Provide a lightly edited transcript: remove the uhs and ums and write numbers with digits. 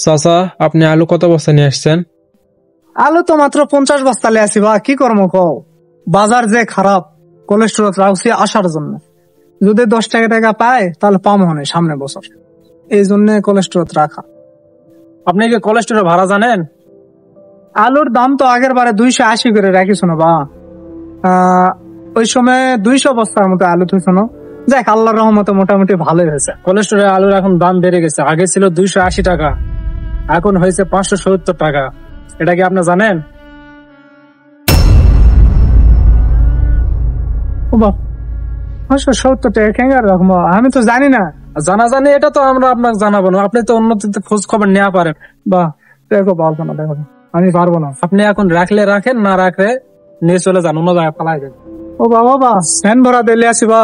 চাচা, আপনি আলু কত বস্তা নিয়ে আসছেন? আলু তো মাত্র 50 বস্তা লে আসি বা কি করবো কও, বাজার যে খারাপ। কোলেস্টেরল রাখছি আসার জন্য, যদি 10 টাকা পায় তাহলে পামো না সামনে বছর, এই জন্য কোলেস্টেরল রাখা। আপনি কি কোলেস্টেরল ভাড়া জানেন? আলুর দাম তো আগের বারে 280 করে রাখিস না বা, ওই সময় 200 বস্তার মতো আলু থুইছ না। যাক, আল্লাহর রহমতে মোটামুটি ভালোই হয়েছে। কোলেস্টেরল আলুর এখন দাম বেড়ে গেছে, আগে ছিল 280 টাকা, এখন হয়েছে 570 টাকা। এটা কি আপনি জানেন? ও বাপ, 570 টাকা কেন রাখবো? আমি তো জানি না। জানা জানি এটা তো আমরা আপনাকে জানাবো না, আপনি তো অন্যদের খোঁজ খবর নেওয়া পারেন। বা দেখো, পারবো না, দেখো আমি পারবো না। আপনি এখন রাখলে রাখেন, না রাখলে নিয়ে চলে যান, অন্য জায়গায় পালাই দেন। ও বাবা, ফ্যান ভরা দিলে আসি বা।